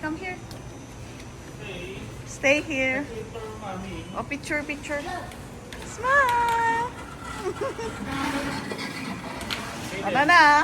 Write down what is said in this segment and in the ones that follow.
come here. Stay here. Oh, picture. Smile! Ano na?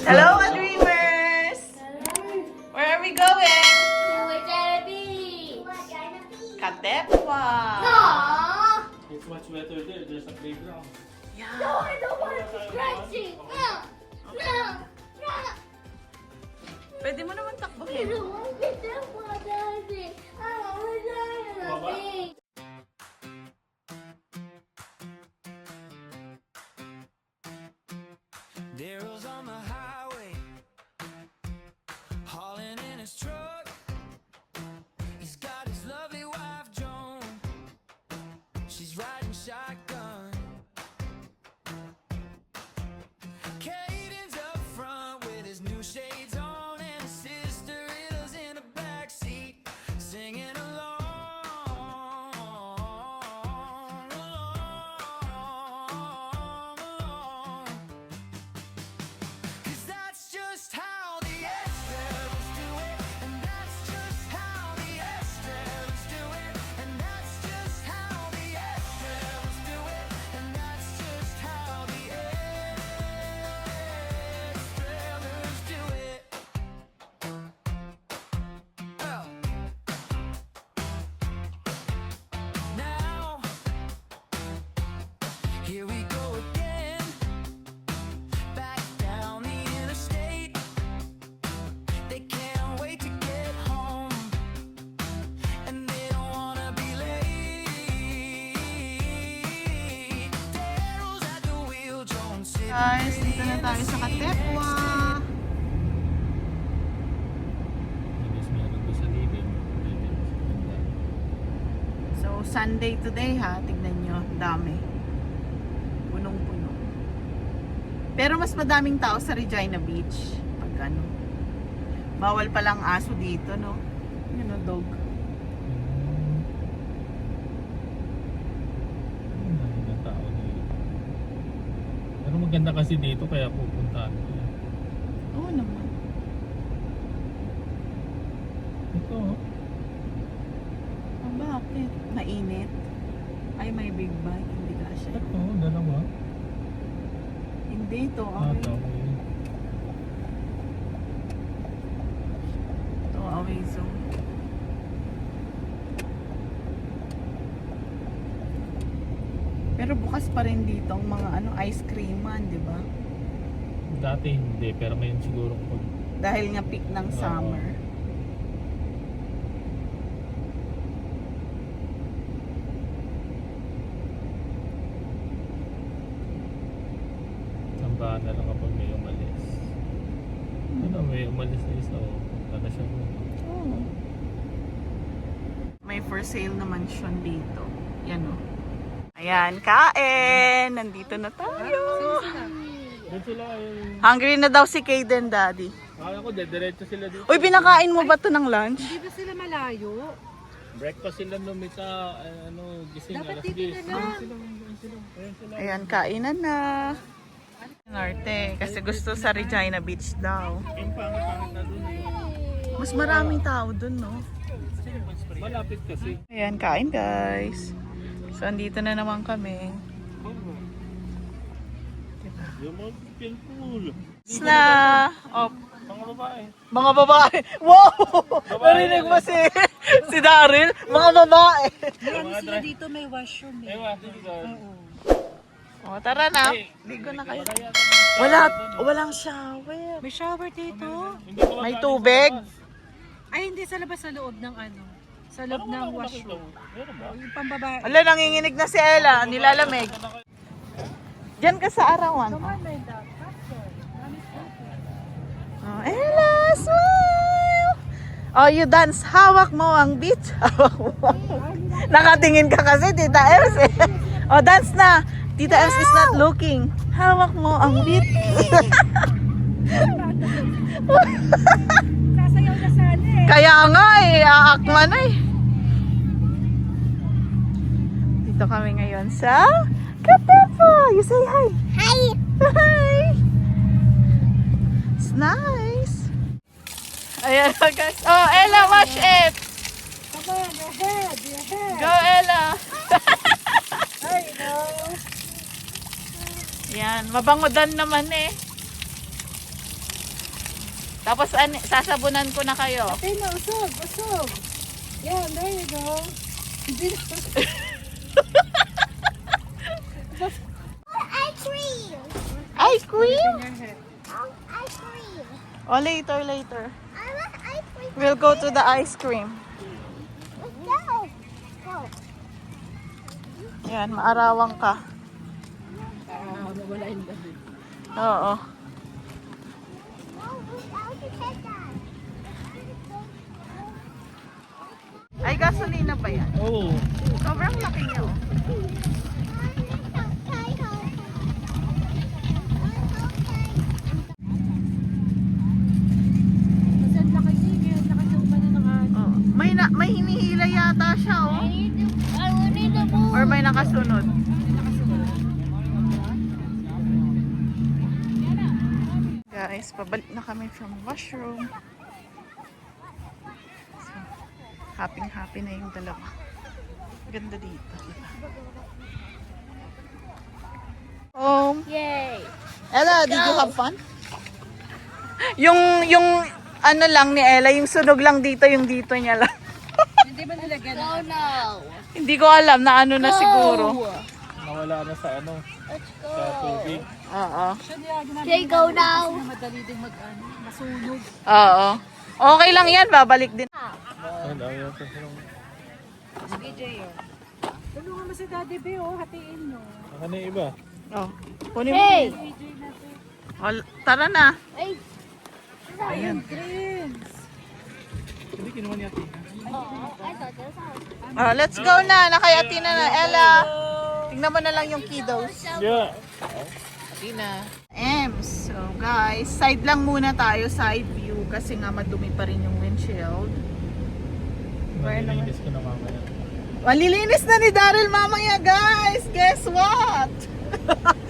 Hello, dreamers! Where are we going? Katepwa! It's much better there. There's a playground. Yeah. No, I don't want to stretching. No. Pwede mo naman I takbuhin. don't want to do what I did. I want to do it. Daryl's on the highway, hauling in his truck. He's got his lovely wife Joan. She's riding shotgun. Caden's up front with his new shades on, and his sister is in the back seat singing along. Cause that's just how the Esters do it, and that's just how the Esters do it, and that's just how the Esters do it, and that's just how the Esters do it. Oh. Now, here we go again. Back down the interstate. They can't wait to get home, and they don't wanna be late. Daryl's at the wheel, Joan sitting Guys, dito na tayo sa Katepwa. Inis meron ko sa living. So, Sunday today ha. Tignan nyo. Dami. Punong-puno. Pero mas madaming tao sa Regina Beach. Pag ano. Bawal palang aso dito, no? Yun o, dog. Ang tao dito. Pero maganda kasi dito kaya pupuntahan ko yan. Oo naman. Ito oh. Oh, bakit? Mainit? Ay, may big bike. Hindi kasha. Ito, dalawa. Hindi ito. Ah, Okay. ito. Ito, away zone. Pero bukas pa rin dito ang mga ano, ice cream man, di ba? Dati hindi, pero ngayon siguro pag Dahil nga peak ng summer. sambahan na lang kapag may umalis. Ano, may umalis na isa o. Taka siya mo. Oh. May for sale na mansion dito. Yan o. Ayan, kain! Nandito na tayo. Doon sila yung... Hungry na daw si Kaden, Daddy. Akala ko, diretso sila dito. Uy, pinakain mo ba to ng lunch? Hindi ba sila malayo? Breakfast sila numita, ano, gising Dapat alas dito 10. na lang. Ayan sila. Ayan, kainan na. Arte, kasi gusto sa Regina Beach daw. Yung pangit na doon eh. Mas maraming tao dun, no? Malapit kasi. Ayan, kain guys. So, andito na naman kami. Yung mga pool. Na, oh, Mga babae. mga babae. Wow! Narinig mo si Daryl? Mga babae. Marami sila dito, may washroom eh. Ewan, dito ka. O, tara na. Ligo na kayo. Walang shower. May shower dito? May tubig. Ay, hindi sa labas, sa loob ng ano. Sa loob ng washroom. Yung pambabae. Ala, nanginginig na si Ella. Nilalamig. Diyan ka sa arawan. Come on, my dog. Oh, Ella, smile! Oh, you dance. Hawak mo ang beat. Hawak mo. Nakatingin ka kasi, Tita Ems. Eh. Oh, dance na. Tita Ems is not looking. Hawak mo ang beat. Sasayaw na sana eh. Kaya nga eh, aakma na eh. Dito kami ngayon sa Katepo. You say hi. Hi. Hi. It's nice. Ayan na guys. Oh, Ella, watch it. Come on, your head, your head. Go, Ella. Ay, no. Yan, mabangodan naman eh. Tapos sasabunan ko na kayo. Ate na, usog, usog. Yeah, there you go. Hindi na. Ice cream. Ice cream? Your head. Ice cream. Oh, later. I want ice cream. We'll go to the ice cream. Let's go. Go. Yan, maarawang ka. Mawala yung gabi. Oo. No, without the head down. Ay, gasolina ba yan? Oo. Sobrang laki niya oh. Kasi ang laki niya, kaya ang laki ng umano ng ano. Oh. May hinihila yata siya oh. I need the ball. Or may nakasunod. Guys, pabalik na kami from washroom. So, happy na yung dalawa. Ganda dito. Diba? Home. Yay. Ella, did you have fun? Yung ano lang ni Ella, yung sunog lang dito, yung dito niya lang. Hindi ba nilagyan? Oh no. Hindi ko alam na ano na siguro. Nawala na sa ano, Let's go. sa tubig. Oo. Siya nilagyan namin. Okay, go now. Kasi madali din masunog. Oo. Okay lang yan, babalik din. Ayun, ayaw ko silang... Sige, Jayo. Tulungan mo si Daddy B, oh. Hatiin mo. Ako na yung iba. Oh. Kunin mo. Hey. Oh, tara na. Hey. Ayan. Greens. Hindi kinuha niya ito. Oh, I thought that was Oh, let's go na. Nakayati na na. Ella. Tingnan mo na lang yung kiddos. Yeah. Tina. So guys, side lang muna tayo, side view. Kasi nga madumi pa rin yung windshield. Nalilinis ko na mamaya. Malilinis na ni Daryl mamaya guys. Guess what?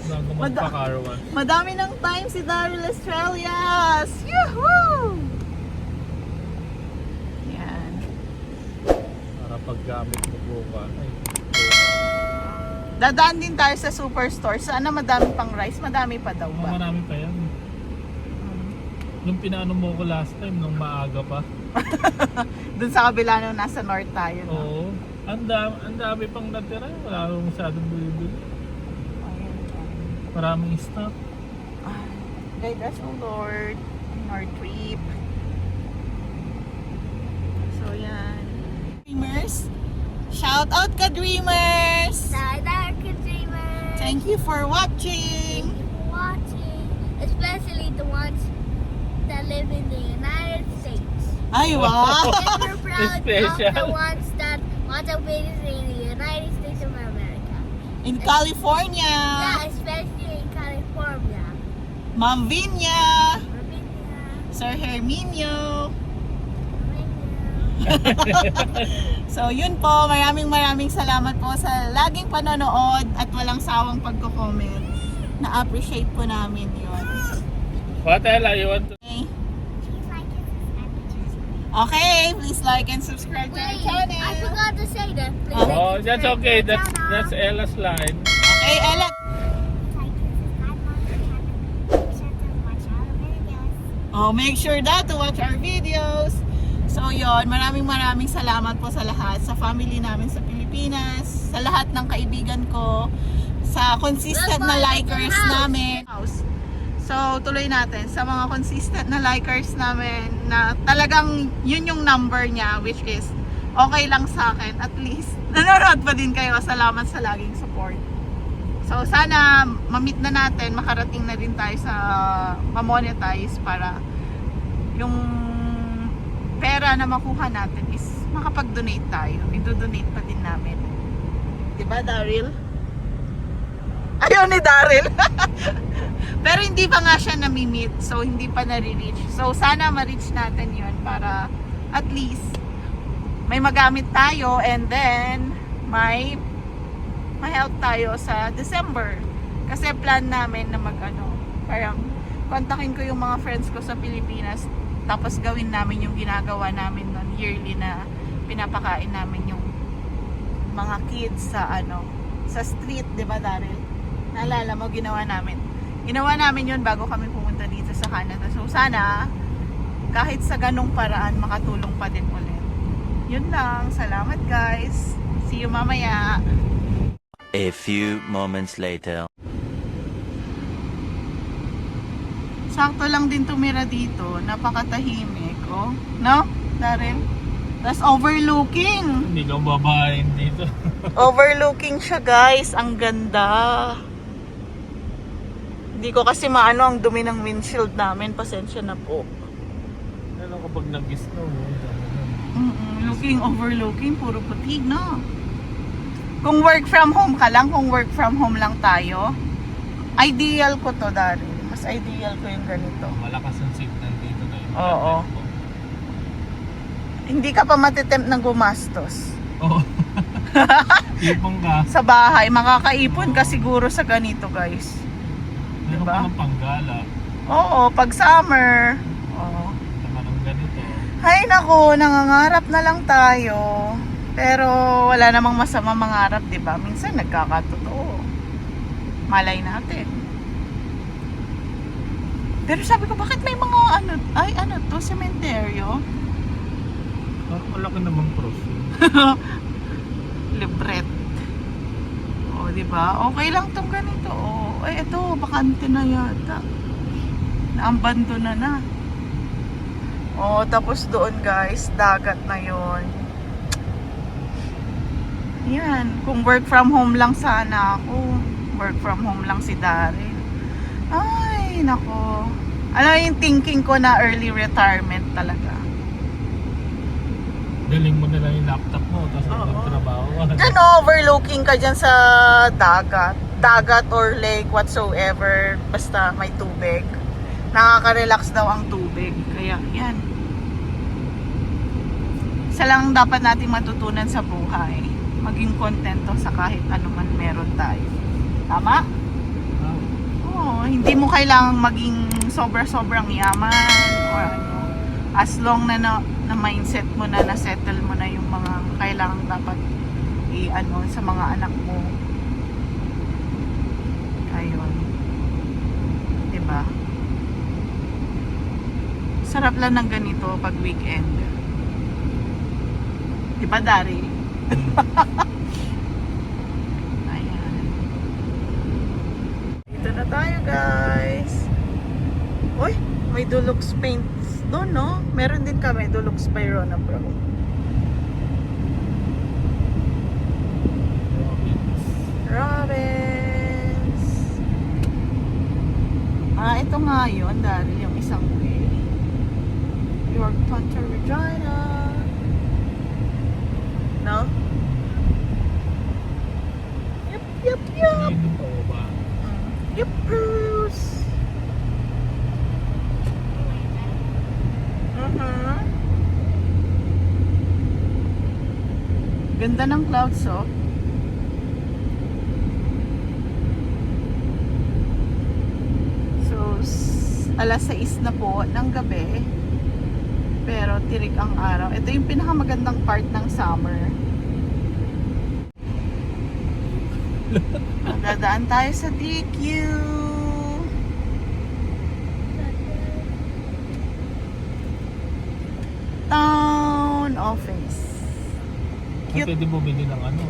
Bago magpa-car wash. Madami ng time si Daryl Australias. Yahoo! Yan. Para paggamit mo buka. Ay, Dadaan din tayo sa superstore. Sana madami pang rice. Madami pa daw ba? marami pa yan. Nung pinaano mo ko last time, nung maaga pa. Dun sa kabila nung nasa north tayo. No? Oo. Ang dami pang natira. Wala akong masyadong bibili. Maraming stock. Guide us, O Lord, in our trip. So, yan. Dreamers, shout out ka Dreamers! Dreamers. Thank you for watching! Watching, especially the ones that live in the United States. Ay, wow! And we're proud of Special. the ones that watch our videos in the United States of America. In California! Yeah, especially in California. Ma'am Vinya! Romania, Sir Herminio! Romania. So, yun po. Maraming salamat po sa laging panonood at walang sawang pagko-comment. Na-appreciate po namin yun. What Ella, you want to... Okay, please like and subscribe to our Wait, channel. I forgot to say that. Please Oh. like Oh, and that's subscribe okay. to our channel. That's Ella's line. Okay, Ella. Oh, make sure that to watch our videos. So, yon, maraming salamat po sa lahat, sa family namin sa Pilipinas, sa lahat ng kaibigan ko, sa consistent na likers namin. So, tuloy natin. Sa mga consistent na likers namin na talagang yun yung number niya, which is okay lang sa akin. At least, nanonood pa din kayo. Salamat sa laging support. So, sana ma-meet na natin, makarating na din tayo sa ma-monetize para yung pera na makuha natin is makapag-donate tayo. I-donate pa din namin. Diba, Daryl? Ayaw ni Daryl. Pero hindi pa nga siya nami-meet. So, hindi pa nare-reach. So, sana ma-reach natin yun para at least may magamit tayo and then may ma-help tayo sa December. Kasi plan namin na parang kontakin ko yung mga friends ko sa Pilipinas tapos gawin namin yung ginagawa namin noon yearly na pinapakain namin yung mga kids sa sa street, 'di ba, Daryl? Naalala mo ginawa namin yun bago kami pumunta dito sa Canada. So sana kahit sa ganung paraan makatulong pa din ulit. Yun lang. Salamat guys. See you mamaya. A few moments later. Sakto lang din tumira dito. Napakatahimik. Oh, no? Daryl? Tapos overlooking. Hindi ka babahin dito. Overlooking siya guys. Ang ganda. Hindi ko kasi maano ang dumi ng windshield namin. Pasensya na po. Ano kapag nag-snow? Looking, overlooking. Puro puti, no? Kung work from home ka lang, kung work from home lang tayo, ideal ko to, Daryl. Mas ideal ko yung ganito. Malakas ang signal dito na yun. Oo. Hindi ka pa matitempt ng gumastos. Oo. Ipong ka. Sa bahay, makakaipon ka siguro sa ganito, guys. Meron Diba? ka ng panggala. Oo, pag summer. Oo. Naman ang ganito. Hay nako, nangangarap na lang tayo. Pero wala namang masama mangarap, 'di ba? Minsan nagkakatotoo. Malay natin. Pero sabi ko, bakit may mga to, sementeryo? Parang malaki namang cross yun. Libret. O, 'di ba? Okay lang tong ganito. O, ito, bakante na yata. Naambandona na. O, tapos doon, guys, dagat na 'yon. Yan, kung work from home lang sana ako. Work from home lang si Daryl. Ay, nako. Ano yung thinking ko na early retirement talaga. Galing mo na lang yung laptop mo, tapos Oo. magtrabaho ka. Ano, overlooking ka dyan sa dagat. Dagat or lake, whatsoever. Basta may tubig. Nakaka-relax daw ang tubig. Kaya, yan. Isa lang dapat nating matutunan sa buhay. Maging kontento sa kahit ano man meron tayo. Tama? Oo, hindi mo kailangang maging sobra-sobrang yaman or ano. As long na mindset mo na settle mo na yung mga kailangang dapat sa mga anak mo. Ayun. 'Di ba? Sarap lang ng ganito pag weekend. 'Di ba, Daryl? Ayan. Dito na tayo, guys. Uy, may Dulux paints doon, no? Meron din kami Dulux Byrona Pro. Robins. Ito nga yun, Daryl, yung isang way. Yorkton to Regina. No? Yup. Dito pa ba? Yup, Bruce. Ganda ng clouds, oh. So, alas 6 na po ng gabi. Pero tirik ang araw. Ito yung pinakamagandang part ng summer. Dadaan tayo sa DQ. Town office. Cute. Pwede bumili ng ano.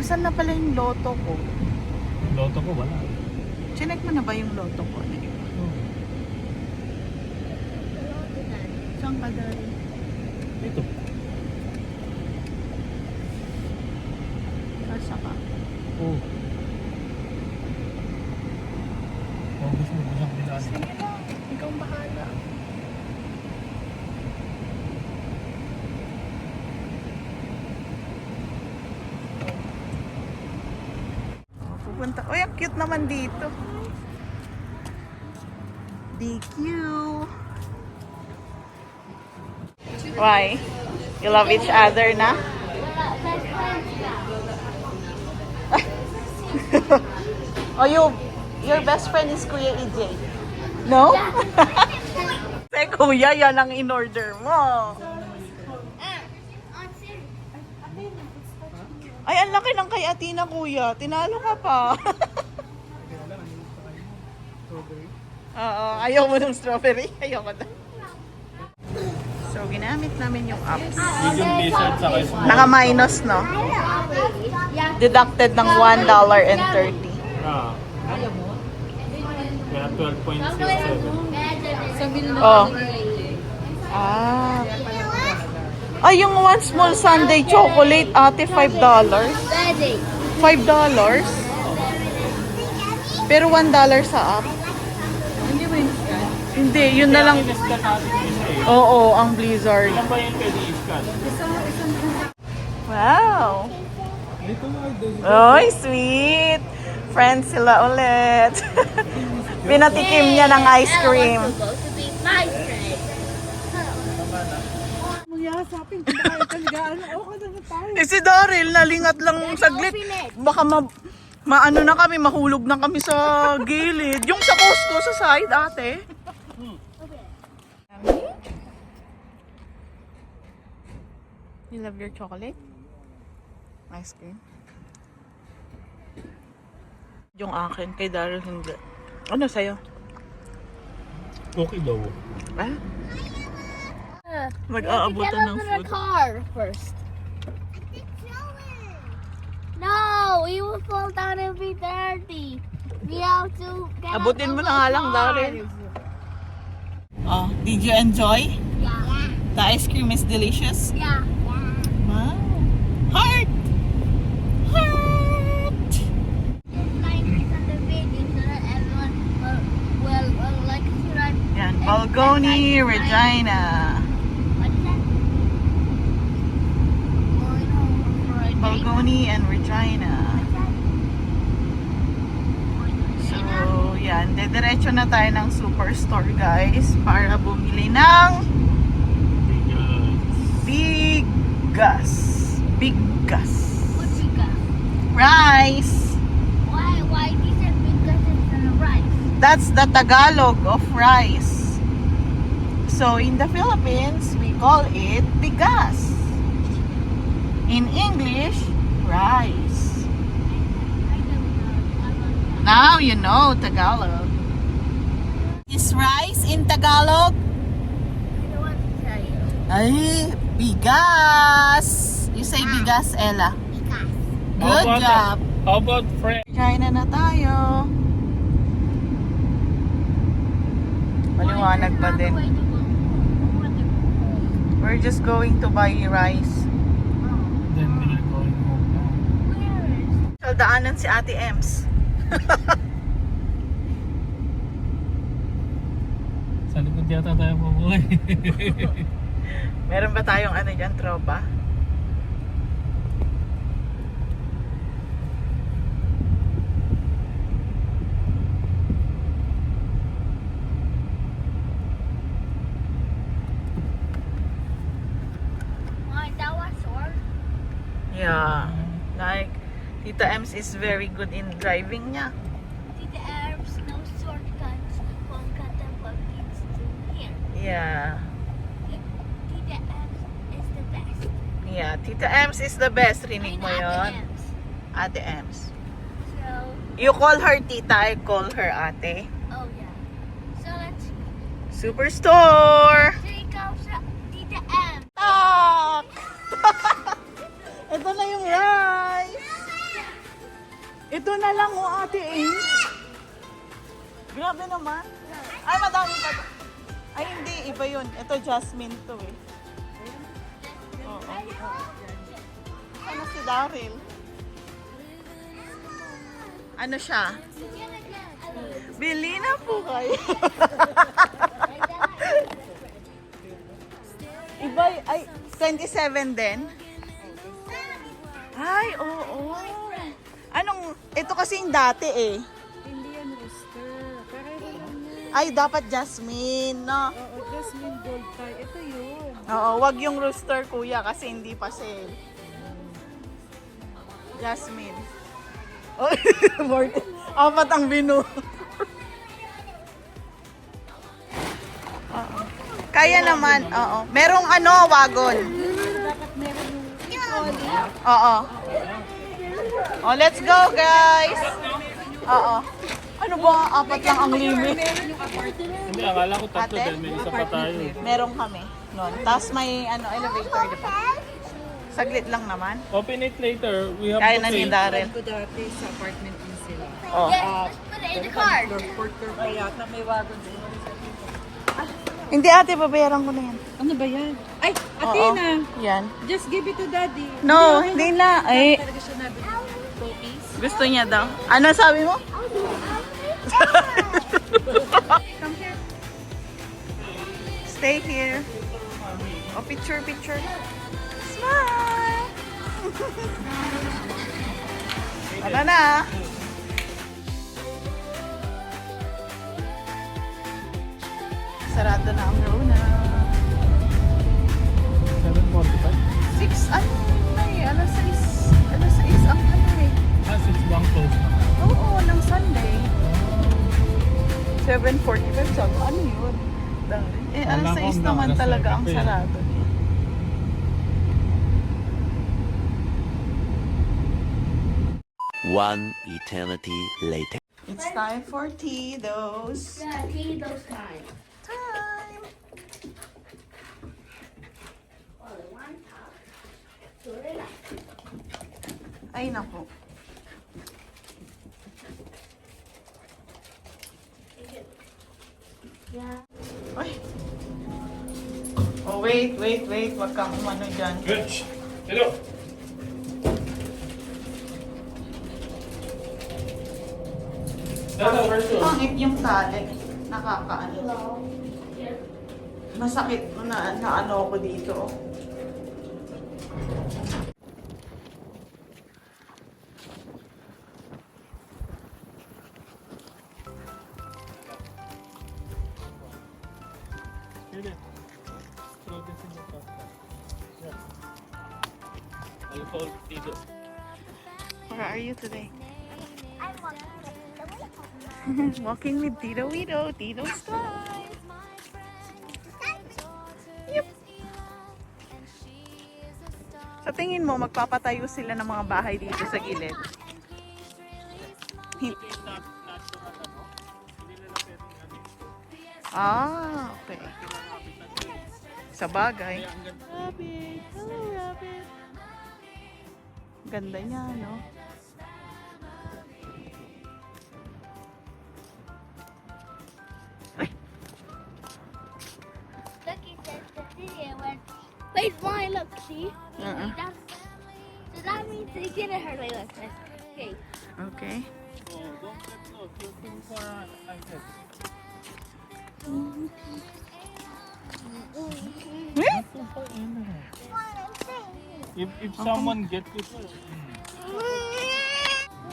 Nasaan na pala yung loto ko? Loto ko, wala. Chinek mo na ba yung loto ko? Ano yun? Saan ka dahil? Ito. Asa ka? Oh. Oh, gusto mo siyang bilaan. Sige na, ikaw bahala. Pupunta. Uy, ang cute naman dito. DQ. Why? You love each other na? Oh, your best friend is Kuya EJ? No? Say, Kuya, yan ang in-order mo. Ay, ang laki ng kay Atina, Kuya. Tinalo ka pa. Oo, ayaw mo ng strawberry. Ayaw ko na. So, ginamit namin yung apps. Medium blizzard sa kayo. Naka-minus, no? Deducted ng $1.30. Ah. Kaya 12.67. Oh. Ah. Ay, yung one small sundae chocolate, ate, $5. $5? Pero $1 sa app. Hindi ba yung scan? Hindi, yun na lang. I-scan natin isa eh. Oo, ang Blizzard. Ilan ba yun pwede i-scan? Wow. Dito mo Oy, sweet. Friends sila ulit. Pinatikim niya ng ice cream. Supposed to be my friend. Magyasapin kung bakit kaligaan. Okay na tayo. Eh si Daryl, nalingat lang saglit. Baka maano na kami, mahulog na kami sa gilid. Yung sa Costco sa side, ate. You love your chocolate? Ice cream? Yung akin, kay Daryl hindi. Ano sa'yo? Okay daw. Ah? Mag-aabutan ng Get up in food. the car first. No, we will fall down and be dirty. We have to get out Abutin mo of na nga the lang, car. Daryl. Oh, did you enjoy? Yeah. The ice cream is delicious. Yeah. Wow. Heart! Heart! Like it's on the video so that everyone will like subscribe. Yan, Balgoni, Regina. What's that? Balgoni and Regina. So, yan. Dediretso na tayo ng superstore, guys, para bumili ng bigas. Bigas. What's it got? Rice. Why these are because it's on the rice? That's the Tagalog of rice. So, in the Philippines, we call it bigas. In English, rice. I don't know. Now you know Tagalog. Is rice in Tagalog? I don't want to tell you. Ay, bigas. You say bigas, Ella. Because. Good job. How about friend? China na tayo. Maliwanag pa din. We're just going to buy rice. Then we're going home now. Saldaanan si Ate Ems. Sa likod yata tayo pupuhay. Meron ba tayong ano dyan, tropa? That was short. Yeah. Like, Tita Ems is very good in driving niya. The Arabs no shortcuts won't cut the buckets to here. Yeah. The Arabs is the best. Yeah, Tita Ems is the best. Rinig mo And yon? Arabs. Ate Ems. So, You call her Tita, I call her Ate. oh yeah. So let's Superstore! take out the Arabs. Tak! Ito na yung rice! Ito na lang o ate eh. Grabe naman. Ay, madami pa. Ay, hindi. Iba yun. Ito jasmine to eh. Oo. Ano si Daryl? Ano siya? Bili na po kayo. Iba, ay, 27 din? Ay, oo. Anong, ito kasi yung dati eh. Hindi yan rooster. Pareho lang yan. Ay, dapat jasmine, no? Oo, Jasmine Gold Tie. Ito yun. Oo, wag yung rooster kuya kasi hindi pa sale. Jasmine. Oh, more apat ang binu. Oo. Kaya naman, oo. Merong ano, wagon. Dapat meron yung trolley. Oo. Oh, let's go, guys. Oo. Ano ba? Apat lang ang limit. Hindi, akala ko tatlo Ate, dahil may isa pa tayo. Meron kami. Noon. Tapos may ano, elevator, di ba? Saglit lang naman. Open it later. We have Kaya to na ni pay. Darren. Ko dati sa apartment din sila. Oh. Yes, let's put it in the car. Floor pa yata may wagon din. Hindi ate, babayaran ko na yan. Ano ba yan? Ay, Oo. Athena! Yan. Just give it to daddy. No, hindi na. Ay, Talaga siya nabili. Copies. gusto niya daw. Ano sabi mo? Come here. Stay here. Oh, picture, picture. Smile! Ano na? Sarado na ang Rona. 7:45? 6, ano na eh, alas 6 ang ano eh. 6 bang close na. Oo, ng Sunday. 7:45, sabi ko, ano yun? Eh, Wala alas 6 akong naman alas talaga ang 7 eh. sarado niya. One eternity later. It's time for Tito's. Yeah, Tito's time. Time! Only one cup. Put it up. Ay, naku. Yeah. Ay. Oh, wait. Wag kang umano dyan. Good. Hello. That's our show. Pangit yung tali. Nakakaano. Masakit na ano ako dito. Here. Throw this in the pasta. Yeah. I'll call Tito. Where are you today? I want Walking with Tito Wito. Tito's time. Yep. Sa tingin mo, magpapatayo sila ng mga bahay dito sa gilid? Ah, okay. Sa bagay. Rabbit. Hello, rabbit. Ganda niya, no? Look, it says the video went. Wait, why? Look, see? Uh-uh. So that means they didn't hurt like this. Okay. Okay. Oh, don't let go. You're too far ahead. Eh? Too far in. If someone gets it,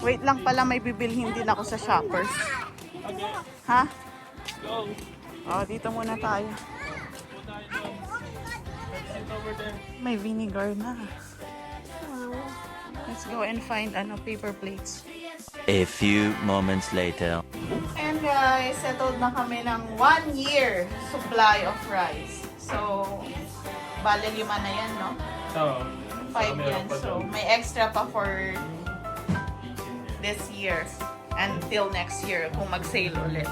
Wait lang pala, may bibilhin din ako sa Shoppers. okay, Ha? go. Oh, dito muna tayo. Go tayo doon. Let's sit over there. May vinegar na. Let's go and find paper plates. A few moments later. And guys, settled na kami ng 1 year supply of rice. So, bale 5 na yan, no? So, 5 yan. So, may extra pa for this year. Until next year, kung mag-sale ulit.